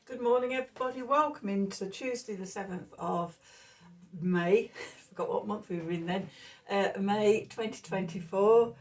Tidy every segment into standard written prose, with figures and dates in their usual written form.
Good morning, everybody. Welcome into Tuesday, the 7th of May. Forgot what month we were in then. May 2024.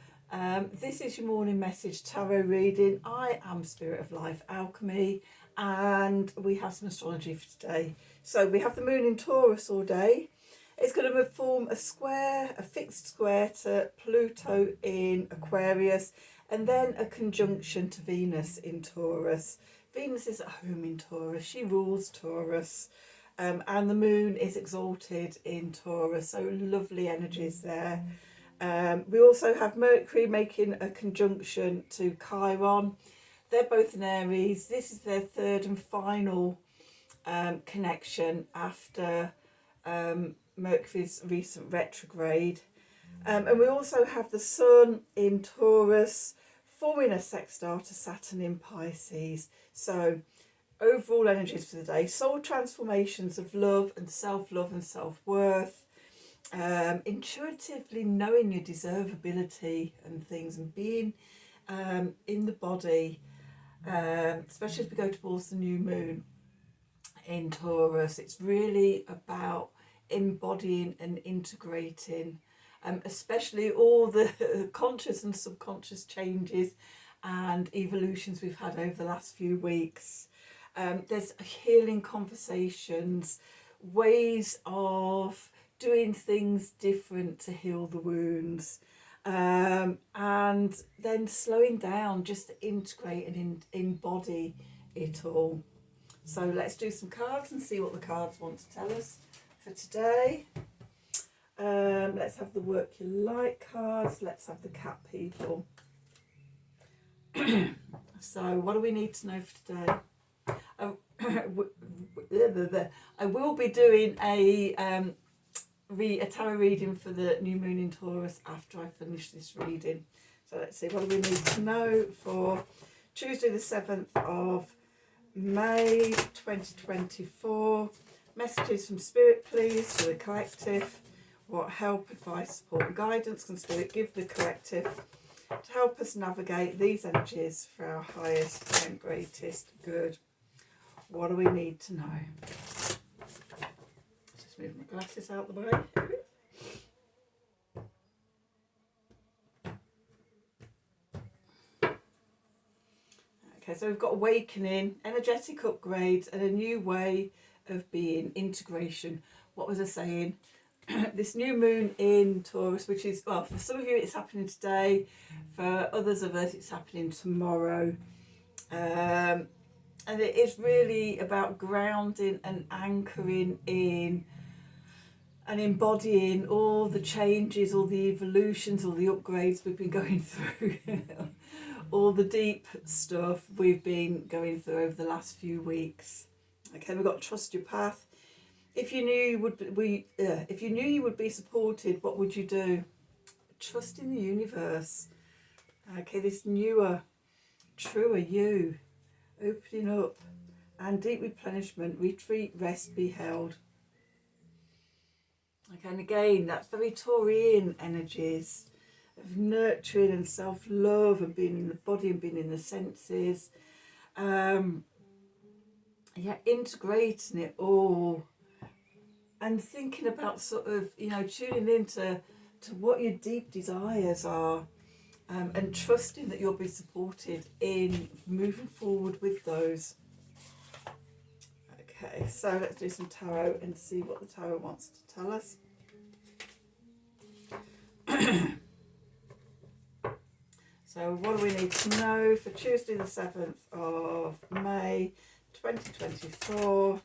This is your morning message tarot reading. I am Spirit of Life Alchemy, and we have some astrology for today. So we have the moon in Taurus all day. It's going to form a square, a fixed square to Pluto in Aquarius, and then a conjunction to Venus in Taurus. Venus is at home in Taurus, she rules Taurus, and the moon is exalted in Taurus, so lovely energies there. We also have Mercury making a conjunction to Chiron. They're both in Aries. This is their third and final connection after Mercury's recent retrograde. And we also have the Sun in Taurus forming a sextile to Saturn in Pisces. So overall energies for the day: soul transformations of love and self-love and self-worth, intuitively knowing your deservability and things, and being in the body, especially as we go towards the new moon in Taurus. It's really about embodying and integrating, especially all the conscious and subconscious changes and evolutions we've had over the last few weeks. There's healing conversations, ways of doing things different to heal the wounds, and then slowing down just to integrate and embody it all. So let's do some cards and see what the cards want to tell us for today. Let's have the work you like cards. Let's have the cat people. So what do we need to know for today? I will be doing a tarot reading for the new moon in Taurus after I finish this reading. So let's see, what do we need to know for Tuesday the 7th of May 2024. Messages from Spirit, please, for the collective. What help, advice, support and guidance can Spirit give the collective to help us navigate these energies for our highest and greatest good? What do we need to know? Just move my glasses out the way. Okay, so we've got awakening, energetic upgrades, and a new way of being, integration. What was I saying? This new moon in Taurus, which is, well, for some of you it's happening today, for others of us it's happening tomorrow. And it is really about grounding and anchoring in and embodying all the changes, all the evolutions, all the upgrades we've been going through. All the deep stuff we've been going through over the last few weeks. Okay, we've got trust your path. If you knew you would be supported, what would you do? Trust in the universe. Okay, this newer, truer you, opening up, and deep replenishment, retreat, rest, be held. Okay, and again, that's very Taurian energies of nurturing and self-love and being in the body and being in the senses. Integrating it all and thinking about sort of, tuning into what your deep desires are, and trusting that you'll be supported in moving forward with those. Okay, so let's do some tarot and see what the tarot wants to tell us. So what do we need to know for Tuesday the 7th of May 2024?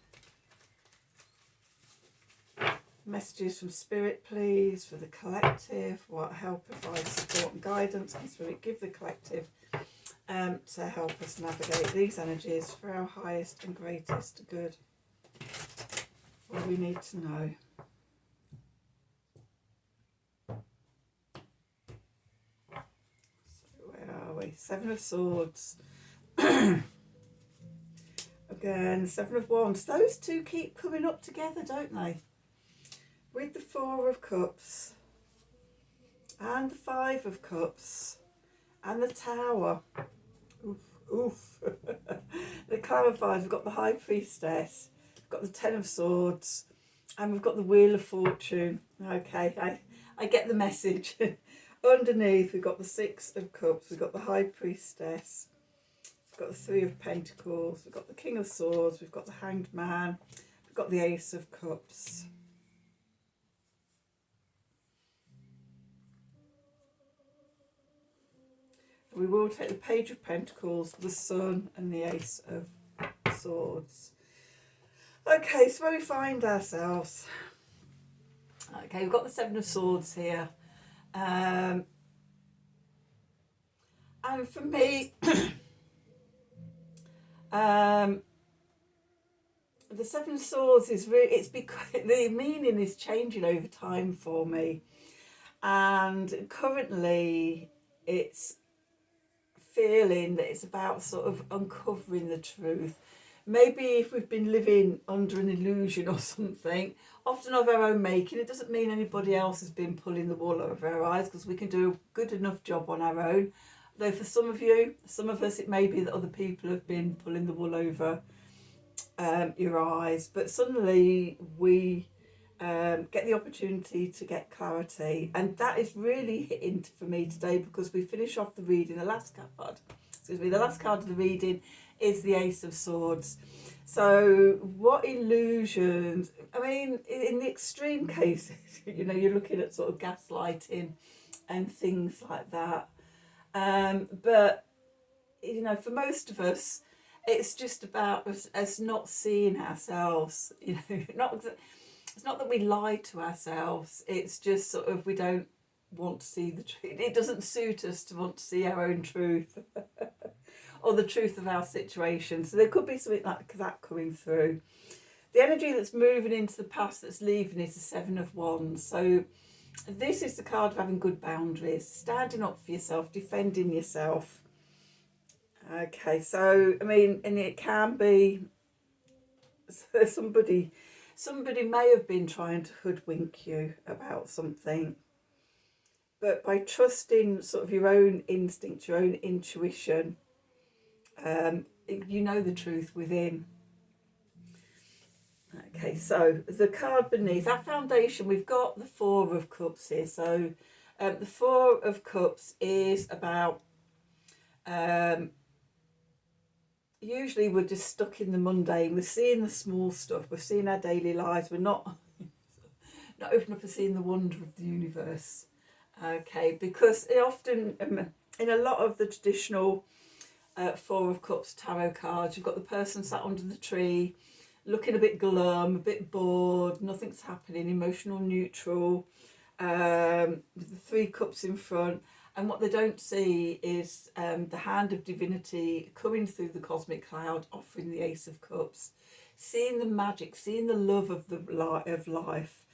Messages from Spirit, please, for the collective. What help, advice, support and guidance can Spirit give the collective to help us navigate these energies for our highest and greatest good? What do we need to know? Seven of Swords. Again, Seven of Wands. Those two keep coming up together, don't they? With the Four of Cups and the Five of Cups and the Tower. Oof. Oof. The clarifiers, we've got the High Priestess, we've got the Ten of Swords, and we've got the Wheel of Fortune. Okay, I get the message. Underneath, we've got the Six of Cups, we've got the High Priestess, we've got the Three of Pentacles, we've got the King of Swords, we've got the Hanged Man, we've got the Ace of Cups. We will take the Page of Pentacles, the Sun, and the Ace of Swords. Okay, so where we find ourselves. Okay, we've got the Seven of Swords here. And for me, the Seven of Swords is really, it's because the meaning is changing over time for me. And currently, it's feeling that it's about sort of uncovering the truth. Maybe if we've been living under an illusion or something, often of our own making, it doesn't mean anybody else has been pulling the wool over our eyes, because we can do a good enough job on our own. Though for some of you, some of us, it may be that other people have been pulling the wool over your eyes. But suddenly we get the opportunity to get clarity, and that is really hitting for me today, because we finish off the reading. The last card of the reading is the Ace of Swords. So what illusions, I mean, in the extreme cases, you know, you're looking at sort of gaslighting and things like that, but you know, for most of us, it's just about us not seeing ourselves, you know. It's not that we lie to ourselves, it's just sort of we don't want to see the truth. It doesn't suit us to want to see our own truth or the truth of our situation. So there could be something like that coming through. The energy that's moving into the past, that's leaving, is the Seven of Wands. So this is the card of having good boundaries, standing up for yourself, defending yourself. Okay, so I mean, and it can be somebody may have been trying to hoodwink you about something, but by trusting sort of your own instinct, your own intuition, you know the truth within. Okay, so the card beneath, our foundation, we've got the Four of Cups here. So the Four of Cups is about, usually we're just stuck in the mundane. We're seeing the small stuff. We're seeing our daily lives. We're not opening up and seeing the wonder of the universe. Okay, because it often, in a lot of the traditional Four of Cups tarot cards, you've got the person sat under the tree, looking a bit glum, a bit bored, nothing's happening, emotional neutral, with the Three Cups in front. And what they don't see is the hand of divinity coming through the cosmic cloud, offering the Ace of Cups, seeing the magic, seeing the love of the light of life.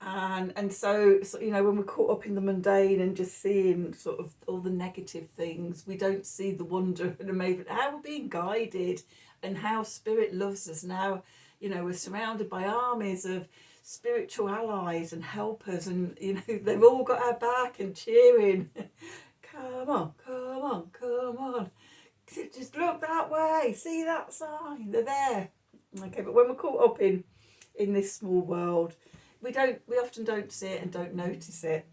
And so, you know, when we're caught up in the mundane and just seeing sort of all the negative things, we don't see the wonder and amazement, how we're being guided and how spirit loves us. And how, you know, we're surrounded by armies of spiritual allies and helpers, and, you know, they've all got our back and cheering. Come on, come on, come on. Just look that way, see that sign, they're there. Okay, but when we're caught up in this small world, we often don't see it and don't notice it.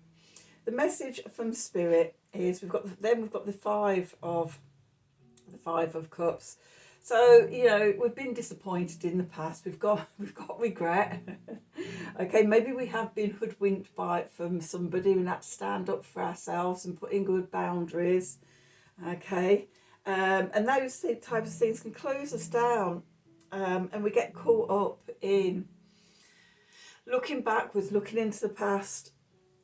The message from Spirit is we've got the Five of Cups. So, you know, we've been disappointed in the past. We've got regret. Okay, maybe we have been hoodwinked from somebody. We have to stand up for ourselves and put in good boundaries. Okay, and those types of things can close us down, and we get caught up in looking backwards, looking into the past,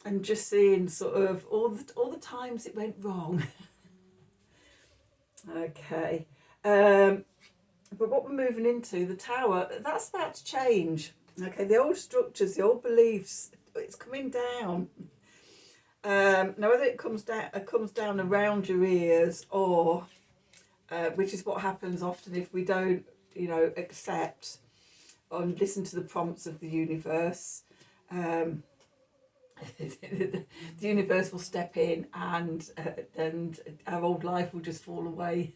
and just seeing sort of all the times it went wrong. Okay, but what we're moving into, the Tower, that's about to change. Okay, the old structures, the old beliefs, it's coming down. Now whether it comes down around your ears, or which is what happens often if we don't, you know, accept and listen to the prompts of the universe. the universe will step in, and our old life will just fall away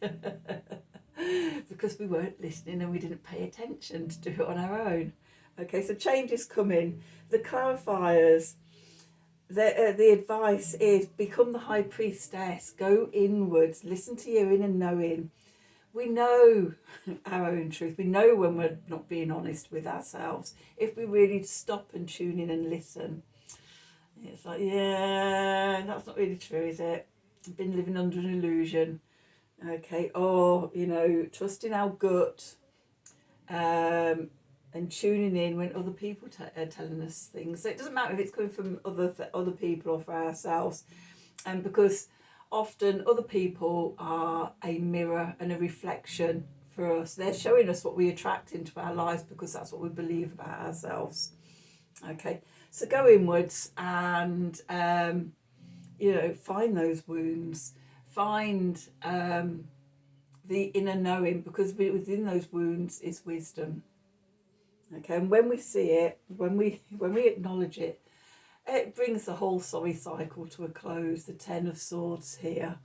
because we weren't listening and we didn't pay attention to do it on our own. Okay, so change is coming. The clarifiers, the advice is become the high priestess, go inwards, listen to your inner knowing. We know our own truth. We know when we're not being honest with ourselves. If we really stop and tune in and listen, it's like, yeah, that's not really true, is it? I've been living under an illusion. Okay, or, trusting our gut, and tuning in when other people are telling us things. So it doesn't matter if it's coming from other people or for ourselves, and because often other people are a mirror and a reflection for us. They're showing us what we attract into our lives because that's what we believe about ourselves. Okay, so go inwards and find those wounds, find the inner knowing, because within those wounds is wisdom. Okay, and when we see it, when we acknowledge it, it brings the whole sorry cycle to a close. The Ten of Swords here.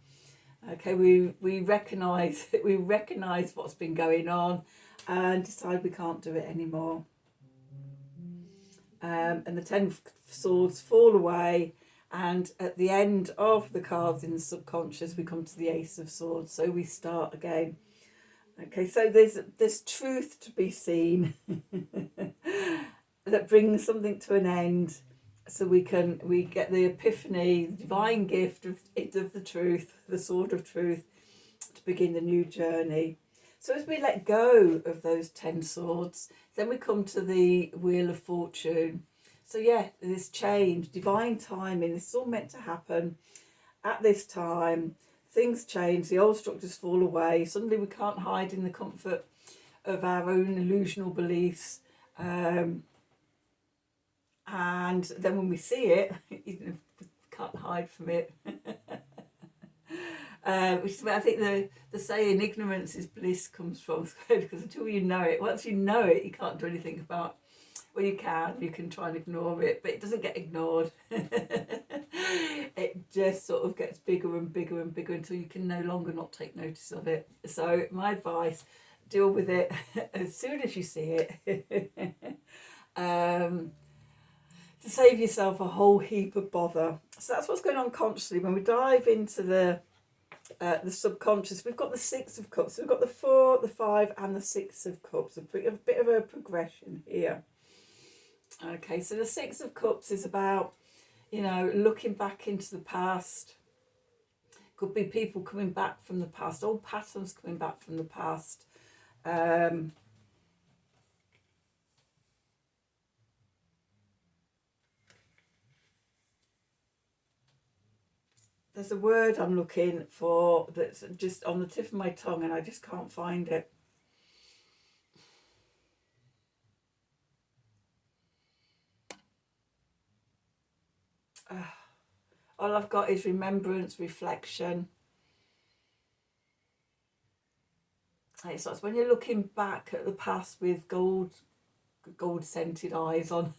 Okay, we recognise what's been going on, and decide we can't do it anymore. And the Ten of Swords fall away, and at the end of the cards in the subconscious, we come to the Ace of Swords. So we start again. Okay, so there's truth to be seen that brings something to an end, so we get the epiphany, the divine gift of the truth, the sword of truth, to begin the new journey. So as we let go of those 10 swords, then we come to the Wheel of Fortune. So yeah, this change, divine timing, this is all meant to happen at this time. Things change, the old structures fall away. Suddenly we can't hide in the comfort of our own illusional beliefs. And then when we see it, we can't hide from it. Which is where I think the saying ignorance is bliss comes from, because until you know it, once you know it, you can't do anything about. Well, you can try and ignore it, but it doesn't get ignored. It just sort of gets bigger and bigger and bigger until you can no longer not take notice of it. So my advice, deal with it as soon as you see it. To save yourself a whole heap of bother. So that's what's going on consciously. When we dive into the subconscious, we've got the Six of Cups. So we've got the 4, the 5, and the Six of Cups. A bit of a progression here. Okay, so the Six of Cups is about, looking back into the past. Could be people coming back from the past, old patterns coming back from the past. There's a word I'm looking for that's just on the tip of my tongue and I just can't find it. All I've got is remembrance, reflection. It's like when you're looking back at the past with gold scented eyes on,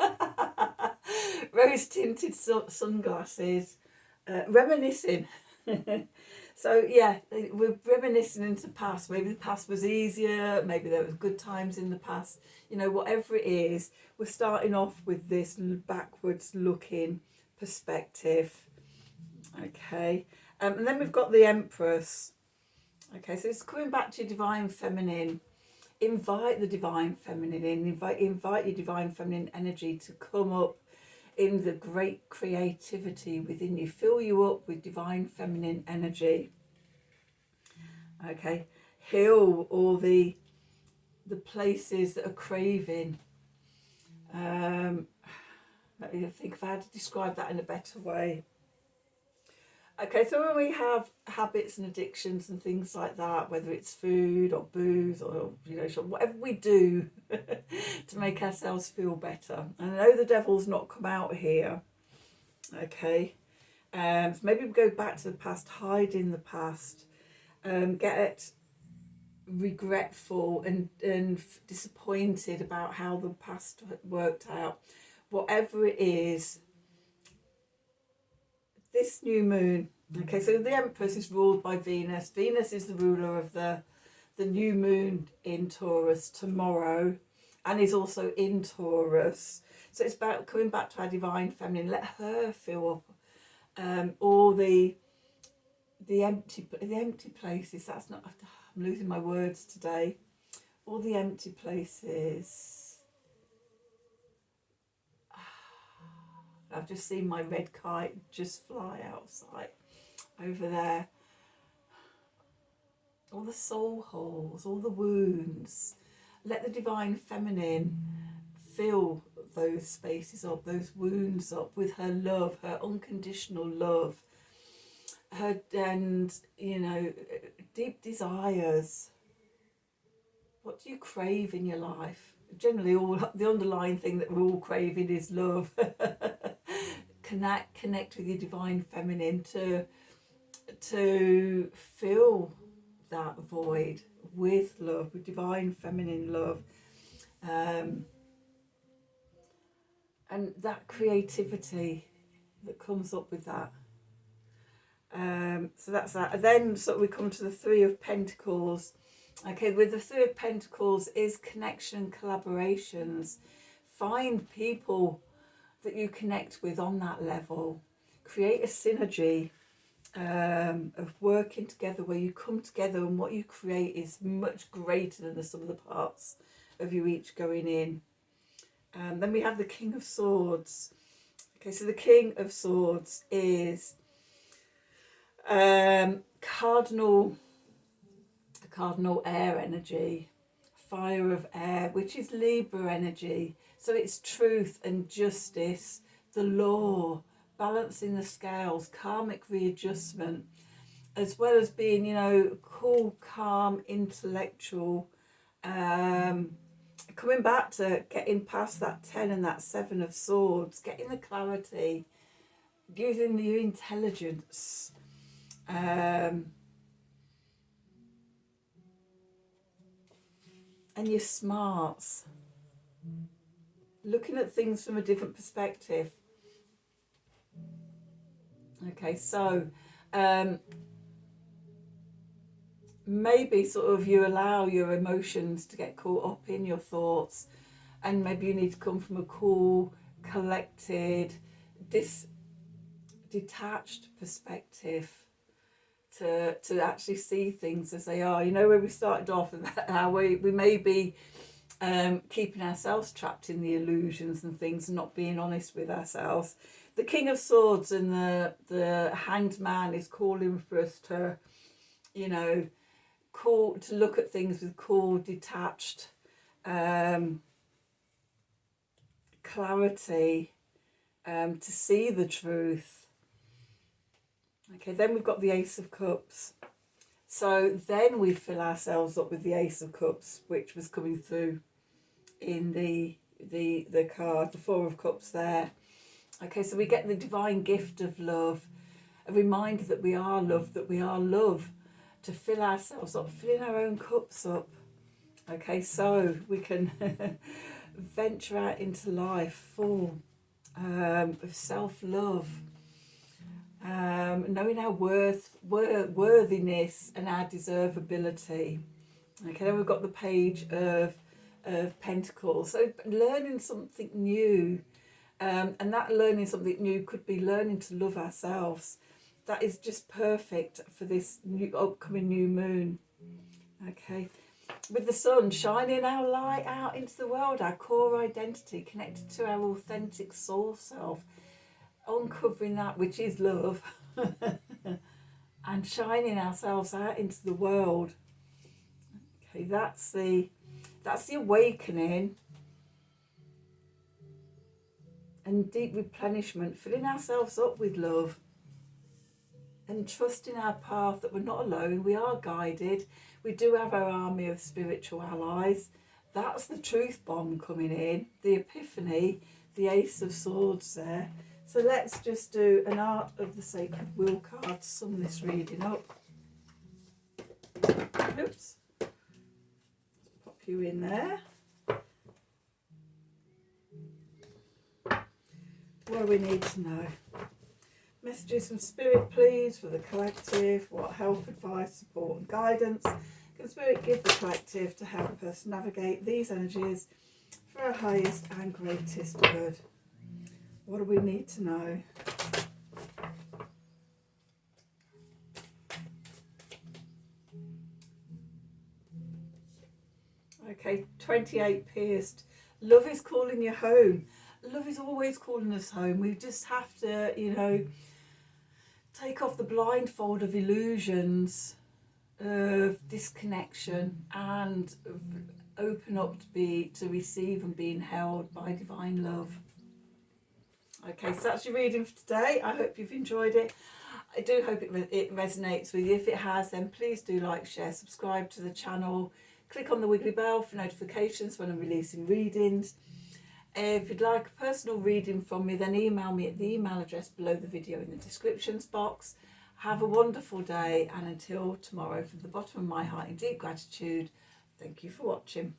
rose tinted sunglasses, reminiscing. So yeah, we're reminiscing into the past. Maybe the past was easier, maybe there was good times in the past, whatever it is, we're starting off with this backwards looking perspective. Okay, and then we've got the Empress. Okay, so it's coming back to divine feminine. Invite the divine feminine in, invite your divine feminine energy to come up in the great creativity within you. Fill you up with divine feminine energy. Okay, heal all the places that are craving. Let me think if I had to describe that in a better way. Okay, so when we have habits and addictions and things like that, whether it's food or booze or whatever we do to make ourselves feel better, and I know the devil's not come out here. Okay, so maybe we go back to the past, hide in the past, get regretful and disappointed about how the past worked out. Whatever it is, this new moon, okay, so the Empress is ruled by Venus. Venus is the ruler of the new moon in Taurus tomorrow, and is also in Taurus. So it's about coming back to our divine feminine. Let her fill up all the empty places. That's not. I'm losing my words today. All the empty places. I've just seen my red kite just fly outside over there. All the soul holes, all the wounds. Let the divine feminine fill those spaces up, those wounds up with her love, her unconditional love, her, and deep desires. What do you crave in your life? Generally, all the underlying thing that we're all craving is love. Connect with your divine feminine to fill that void with love, with divine feminine love, and that creativity that comes up with that. So that's that. And then sort of we come to the Three of Pentacles. Okay, with the Three of Pentacles is connection and collaborations. Find people that you connect with on that level. Create a synergy of working together where you come together and what you create is much greater than the sum of the parts of you each going in. Then we have the King of Swords. Okay, so the King of Swords is cardinal air energy, fire of air, which is Libra energy. So it's truth and justice, the law, balancing the scales, karmic readjustment, as well as being, cool, calm, intellectual, coming back to getting past that 10 and that 7 of Swords, getting the clarity, using your intelligence, and your smarts, looking at things from a different perspective. Okay, so maybe sort of you allow your emotions to get caught up in your thoughts, and maybe you need to come from a cool, collected, detached perspective to actually see things as they are. Where we started off and how we may be keeping ourselves trapped in the illusions and things and not being honest with ourselves. The King of Swords and the Hanged Man is calling for us to, to look at things with cool, detached clarity, to see the truth. Okay, then we've got the Ace of Cups. So then we fill ourselves up with the Ace of Cups, which was coming through in the card, the Four of Cups there. Okay, so we get the divine gift of love, a reminder that we are love, to fill ourselves up, filling our own cups up. Okay, so we can venture out into life full of self-love, knowing our worthiness and our deservability. Okay, then we've got the Page of Pentacles. So learning something new, and that learning something new could be learning to love ourselves. That is just perfect for this upcoming new moon. Okay, with the Sun shining our light out into the world, our core identity, connected to our authentic soul self, uncovering that which is love and shining ourselves out into the world. Okay, that's the awakening and deep replenishment, filling ourselves up with love and trusting our path, that we're not alone, we are guided, we do have our army of spiritual allies. That's the truth bomb coming in, the epiphany, the Ace of Swords there. So let's just do an Art of the Sacred Wheel card to sum this reading up. Oops. Pop you in there. What do we need to know? Messages from Spirit, please, for the collective. What help, advice, support and guidance can Spirit give the collective to help us navigate these energies for our highest and greatest good? What do we need to know? Okay, 28 pierced. Love is calling you home. Love is always calling us home. We just have to, you know, take off the blindfold of illusions of disconnection and open up to receive and being held by divine love. Okay, so that's your reading for today. I hope you've enjoyed it. I do hope it resonates with you. If it has, then please do like, share, subscribe to the channel. Click on the wiggly bell for notifications when I'm releasing readings. If you'd like a personal reading from me, then email me at the email address below the video in the descriptions box. Have a wonderful day, and until tomorrow, from the bottom of my heart in deep gratitude, thank you for watching.